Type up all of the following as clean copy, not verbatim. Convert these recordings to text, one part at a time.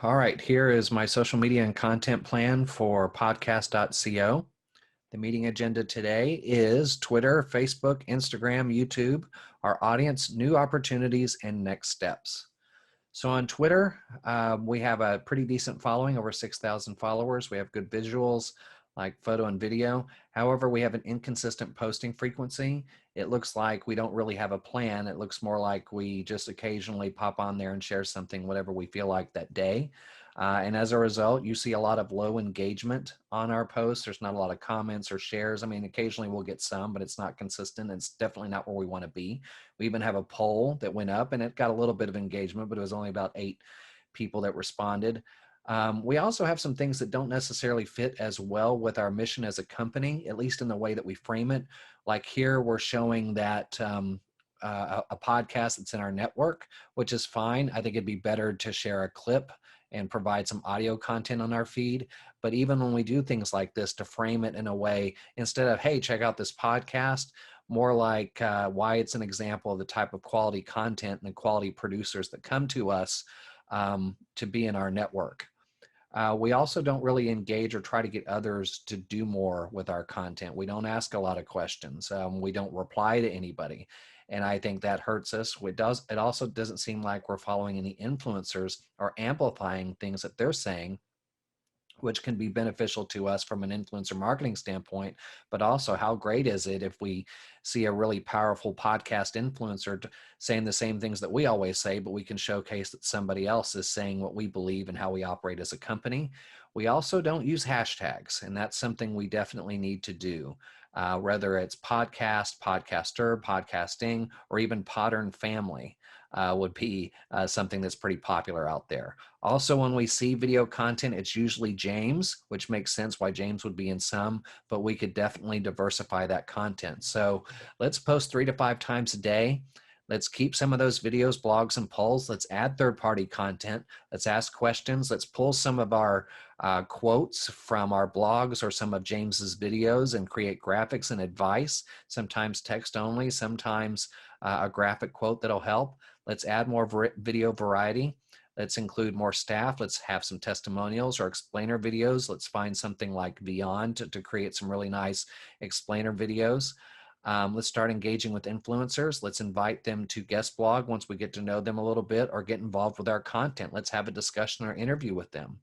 All right, here is my social media and content plan for podcast.co. The meeting agenda today is Twitter, Facebook, Instagram, YouTube, our audience, new opportunities, and next steps. So on Twitter, we have a pretty decent following, over 6,000 followers. We have good visuals like photo and video. However, we have an inconsistent posting frequency. It looks like we don't really have a plan. It looks more like we just occasionally pop on there and share something, whatever we feel like that day. And as a result, you see a lot of low engagement on our posts. There's not a lot of comments or shares. I mean, occasionally we'll get some, but it's not consistent. It's definitely not where we want to be. We even have a poll that went up and it got a little bit of engagement, but it was only about 8 people that responded. We also have some things that don't necessarily fit as well with our mission as a company, at least in the way that we frame it. Like here, we're showing that a podcast that's in our network, which is fine. I think it'd be better to share a clip and provide some audio content on our feed. But even when we do things like this, to frame it in a way, instead of, hey, check out this podcast, more like why it's an example of the type of quality content and the quality producers that come to us to be in our network. We also don't really engage or try to get others to do more with our content. We don't ask a lot of questions. We don't reply to anybody. And I think that hurts us. It also doesn't seem like we're following any influencers or amplifying things that they're saying, which can be beneficial to us from an influencer marketing standpoint. But also, how great is it if we see a really powerful podcast influencer saying the same things that we always say, but we can showcase that somebody else is saying what we believe and how we operate as a company. We also don't use hashtags, and that's something we definitely need to do. Whether it's podcast, podcaster, podcasting, or even Podern family would be something that's pretty popular out there. Also, when we see video content, it's usually James, which makes sense why James would be in some, but we could definitely diversify that content. So let's post 3 to 5 times a day. Let's keep some of those videos, blogs, and polls. Let's add third-party content. Let's ask questions. Let's pull some of our quotes from our blogs or some of James's videos and create graphics and advice, sometimes text only, sometimes a graphic quote that'll help. Let's add more video variety. Let's include more staff. Let's have some testimonials or explainer videos. Let's find something like Beyond to create some really nice explainer videos. Let's start engaging with influencers. Let's invite them to guest blog once we get to know them a little bit, or get involved with our content. Let's have a discussion or interview with them.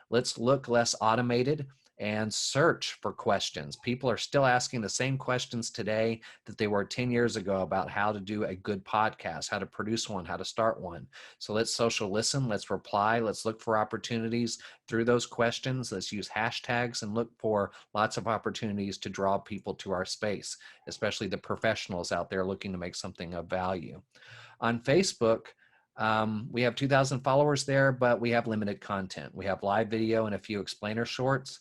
Let's look less automated and search for questions. People are still asking the same questions today that they were 10 years ago about how to do a good podcast, how to produce one, how to start one. So let's social listen, let's reply, let's look for opportunities through those questions. Let's use hashtags and look for lots of opportunities to draw people to our space, especially the professionals out there looking to make something of value. On Facebook, we have 2,000 followers there, but we have limited content. We have live video and a few explainer shorts.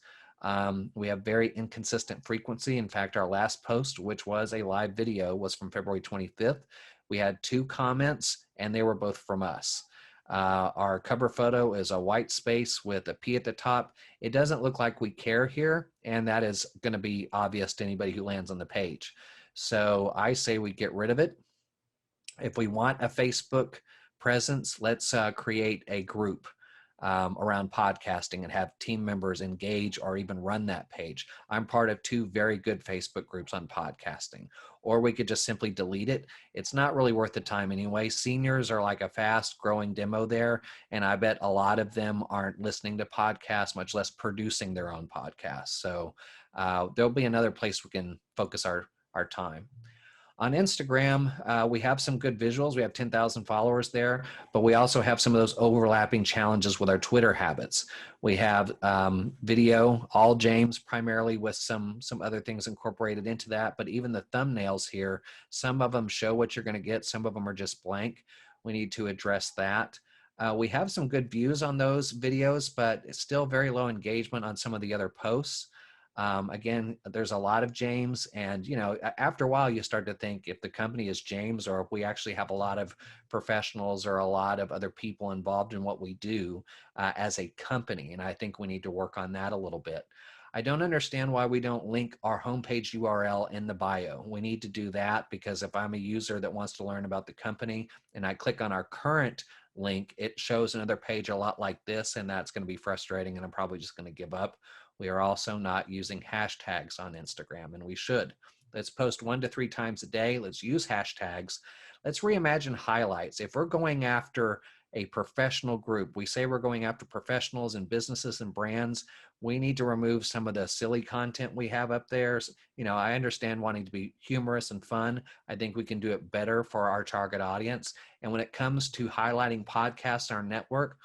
We have very inconsistent frequency. In fact, our last post, which was a live video, was from February 25th. We had 2 comments, and they were both from us. Our cover photo is a white space with a P at the top. It doesn't look like we care here, and that is going to be obvious to anybody who lands on the page. So I say we get rid of it. If we want a Facebook presence, let's create a group around podcasting and have team members engage or even run that page. I'm part of 2 very good Facebook groups on podcasting. Or we could just simply delete it. It's not really worth the time anyway. Seniors are like a fast growing demo there, and I bet a lot of them aren't listening to podcasts, much less producing their own podcasts. So there'll be another place we can focus our time. On Instagram, we have some good visuals. We have 10,000 followers there, but we also have some of those overlapping challenges with our Twitter habits. We have video, all James primarily, with some other things incorporated into that, but even the thumbnails here, some of them show what you're going to get. Some of them are just blank. We need to address that. We have some good views on those videos, but it's still very low engagement on some of the other posts. Again, there's a lot of James, and after a while you start to think if the company is James, or if we actually have a lot of professionals or a lot of other people involved in what we do as a company. And I think we need to work on that a little bit. I don't understand why we don't link our homepage URL in the bio. We need to do that, because if I'm a user that wants to learn about the company and I click on our current link, it shows another page a lot like this, and that's going to be frustrating, and I'm probably just going to give up. We are also not using hashtags on Instagram, and we should. Let's post 1 to 3 times a day. Let's use hashtags. Let's reimagine highlights. If we're going after a professional group, we say we're going after professionals and businesses and brands, we need to remove some of the silly content we have up there. I understand wanting to be humorous and fun. I think we can do it better for our target audience. And when it comes to highlighting podcasts on our network,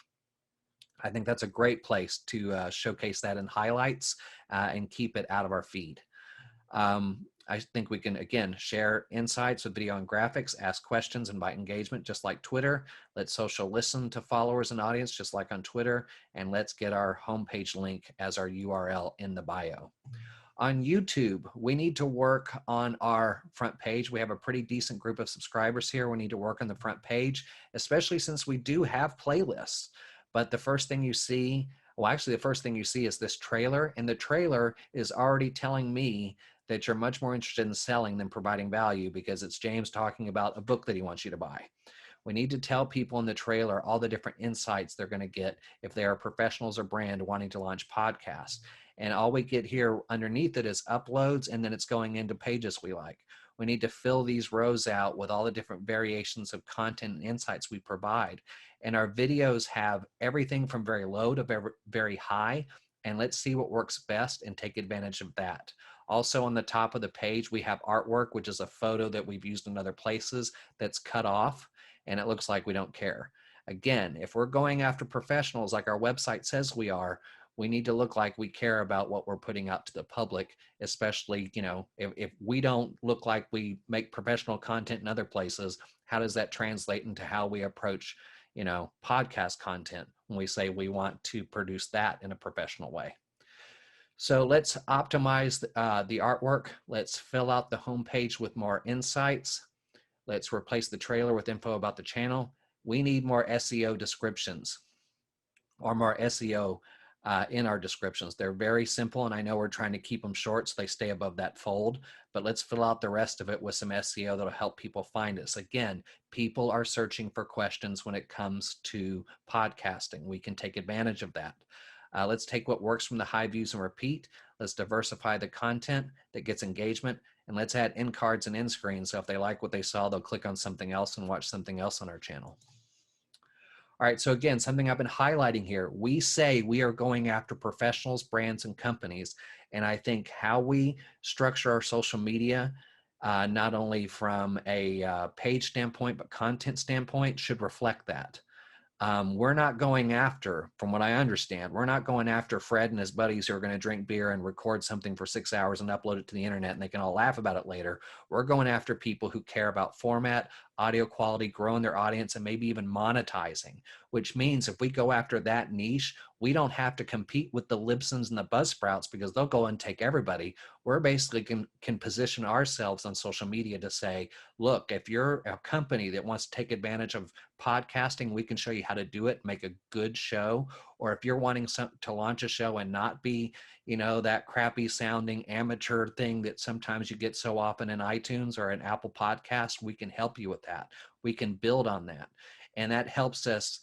I think that's a great place to showcase that in highlights and keep it out of our feed. I think we can, again, share insights with video and graphics, ask questions, invite engagement, just like Twitter. Let social listen to followers and audience, just like on Twitter. And let's get our homepage link as our URL in the bio. On YouTube, we need to work on our front page. We have a pretty decent group of subscribers here. We need to work on the front page, especially since we do have playlists. But the first thing you see, well, actually, the first thing you see is this trailer, and the trailer is already telling me that you're much more interested in selling than providing value, because it's James talking about a book that he wants you to buy. We need to tell people in the trailer all the different insights they're going to get if they are professionals or brand wanting to launch podcasts. And all we get here underneath it is uploads, and then it's going into pages we like. We need to fill these rows out with all the different variations of content and insights we provide. And our videos have everything from very low to very high. And let's see what works best and take advantage of that. Also on the top of the page, we have artwork, which is a photo that we've used in other places that's cut off, and it looks like we don't care. Again, if we're going after professionals like our website says we are, we need to look like we care about what we're putting out to the public, especially, if we don't look like we make professional content in other places, how does that translate into how we approach, podcast content when we say we want to produce that in a professional way? So let's optimize the artwork. Let's fill out the homepage with more insights. Let's replace the trailer with info about the channel. We need more SEO descriptions, or more SEO in our descriptions. They're very simple, and I know we're trying to keep them short so they stay above that fold, but let's fill out the rest of it with some SEO that'll help people find us. Again, people are searching for questions when it comes to podcasting. We can take advantage of that. Let's take what works from the high views and repeat. Let's diversify the content that gets engagement, and let's add end cards and end screens. So if they like what they saw, they'll click on something else and watch something else on our channel. All right, so again, something I've been highlighting here, we say we are going after professionals, brands, and companies. And I think how we structure our social media, not only from a page standpoint, but content standpoint, should reflect that. We're not going after, from what I understand, we're not going after Fred and his buddies who are going to drink beer and record something for 6 hours and upload it to the internet and they can all laugh about it later. We're going after people who care about format, audio quality, growing their audience, and maybe even monetizing, which means if we go after that niche, we don't have to compete with the Libsyns and the Buzzsprouts because they'll go and take everybody. We're basically can position ourselves on social media to say, look, if you're a company that wants to take advantage of podcasting, we can show you how to do it, make a good show. Or if you're wanting to launch a show and not be, that crappy sounding amateur thing that sometimes you get so often in iTunes or in Apple Podcasts, we can help you with that. We can build on that. And that helps us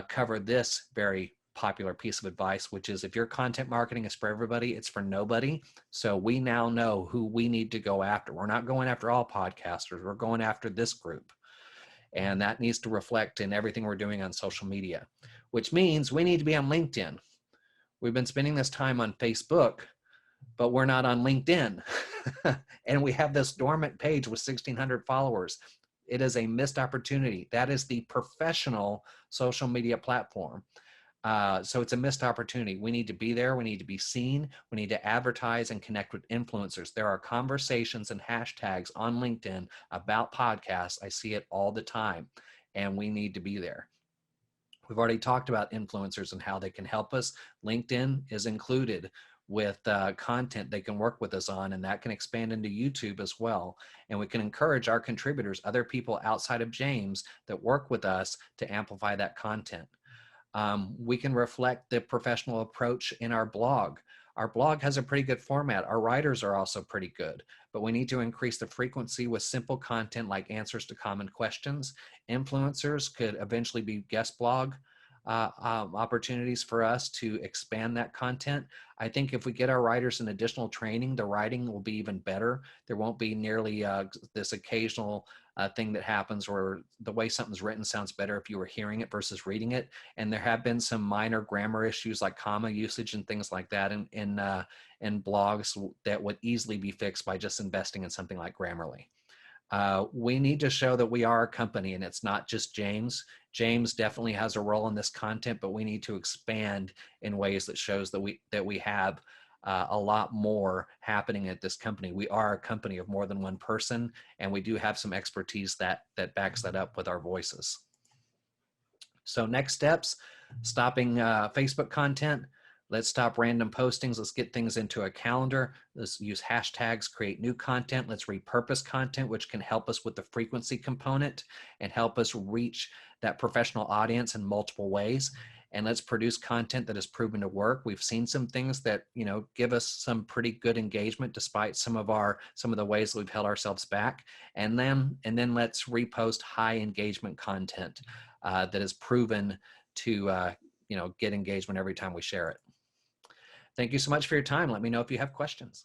cover this very popular piece of advice, which is if your content marketing is for everybody, it's for nobody. So we now know who we need to go after. We're not going after all podcasters. We're going after this group. And that needs to reflect in everything we're doing on social media, which means we need to be on LinkedIn. We've been spending this time on Facebook, but we're not on LinkedIn. And we have this dormant page with 1,600 followers. It is a missed opportunity. That is the professional social media platform. So it's a missed opportunity. We need to be there. We need to be seen. We need to advertise and connect with influencers. There are conversations and hashtags on LinkedIn about podcasts. I see it all the time, and we need to be there. We've already talked about influencers and how they can help us. LinkedIn is included with content they can work with us on, and that can expand into YouTube as well. And we can encourage our contributors, other people outside of James that work with us, to amplify that content. We can reflect the professional approach in our blog. Our blog has a pretty good format. Our writers are also pretty good, but we need to increase the frequency with simple content like answers to common questions. Influencers could eventually be guest blog opportunities for us to expand that content. I think if we get our writers an additional training, the writing will be even better. There won't be nearly this occasional thing that happens where the way something's written sounds better if you were hearing it versus reading it. And there have been some minor grammar issues like comma usage and things like that in blogs that would easily be fixed by just investing in something like Grammarly. We need to show that we are a company and it's not just James. James definitely has a role in this content, but we need to expand in ways that shows that we have a lot more happening at this company. We are a company of more than one person, and we do have some expertise that backs that up with our voices. So next steps, stopping Facebook content. Let's stop random postings. Let's get things into a calendar. Let's use hashtags, create new content. Let's repurpose content, which can help us with the frequency component and help us reach that professional audience in multiple ways. And let's produce content that is proven to work. We've seen some things that, you know, give us some pretty good engagement despite some of the ways that we've held ourselves back. And then let's repost high engagement content that is proven to get engagement every time we share it. Thank you so much for your time. Let me know if you have questions.